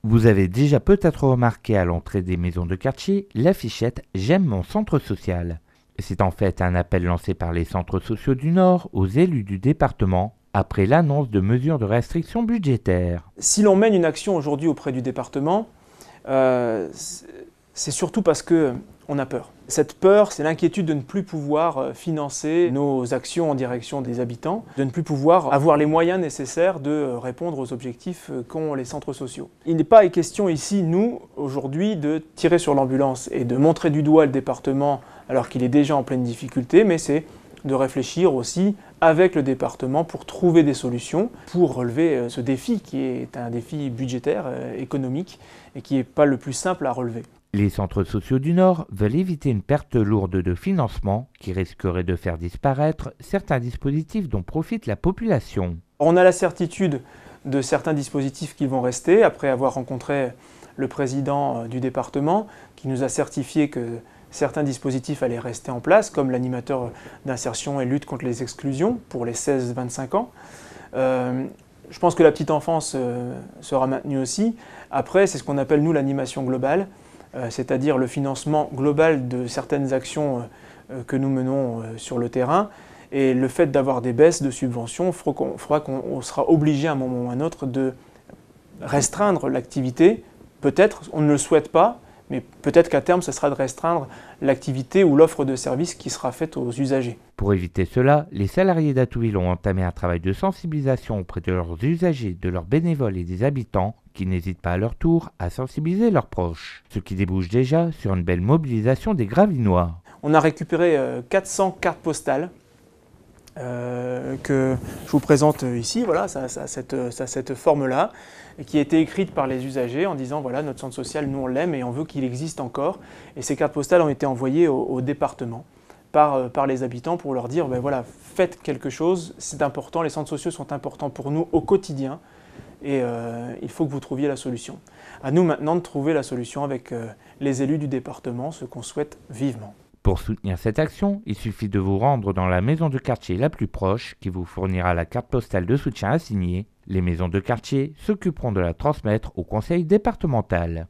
Vous avez déjà peut-être remarqué à l'entrée des maisons de quartier l'affichette «J'aime mon centre social». C'est en fait un appel lancé par les centres sociaux du Nord aux élus du département après l'annonce de mesures de restriction budgétaire. Si l'on mène une action aujourd'hui auprès du département, c'est surtout parce qu'on a peur. Cette peur, c'est l'inquiétude de ne plus pouvoir financer nos actions en direction des habitants, de ne plus pouvoir avoir les moyens nécessaires de répondre aux objectifs qu'ont les centres sociaux. Il n'est pas question ici, nous, aujourd'hui, de tirer sur l'ambulance et de montrer du doigt le département alors qu'il est déjà en pleine difficulté, mais c'est de réfléchir aussi avec le département pour trouver des solutions pour relever ce défi qui est un défi budgétaire, économique et qui n'est pas le plus simple à relever. Les centres sociaux du Nord veulent éviter une perte lourde de financement qui risquerait de faire disparaître certains dispositifs dont profite la population. On a la certitude de certains dispositifs qui vont rester après avoir rencontré le président du département qui nous a certifié que certains dispositifs allaient rester en place, comme l'animateur d'insertion et lutte contre les exclusions pour les 16-25 ans. Je pense que la petite enfance sera maintenue aussi. Après, c'est ce qu'on appelle, nous, l'animation globale, c'est-à-dire le financement global de certaines actions que nous menons sur le terrain. Et le fait d'avoir des baisses de subventions fera qu'on sera obligé à un moment ou à un autre de restreindre l'activité. Peut-être, on ne le souhaite pas, mais peut-être qu'à terme, ce sera de restreindre l'activité ou l'offre de services qui sera faite aux usagers. Pour éviter cela, les salariés d'Atouville ont entamé un travail de sensibilisation auprès de leurs usagers, de leurs bénévoles et des habitants qui n'hésitent pas à leur tour à sensibiliser leurs proches, ce qui débouche déjà sur une belle mobilisation des Gravinois. On a récupéré 400 cartes postales que je vous présente ici, voilà, ça a cette forme-là, et qui a été écrite par les usagers en disant voilà, notre centre social, nous on l'aime et on veut qu'il existe encore. Et ces cartes postales ont été envoyées au département par les habitants pour leur dire ben voilà, faites quelque chose, c'est important, les centres sociaux sont importants pour nous au quotidien et il faut que vous trouviez la solution. À nous maintenant de trouver la solution avec les élus du département, ce qu'on souhaite vivement. Pour soutenir cette action, il suffit de vous rendre dans la maison de quartier la plus proche qui vous fournira la carte postale de soutien assignée. Les maisons de quartier s'occuperont de la transmettre au conseil départemental.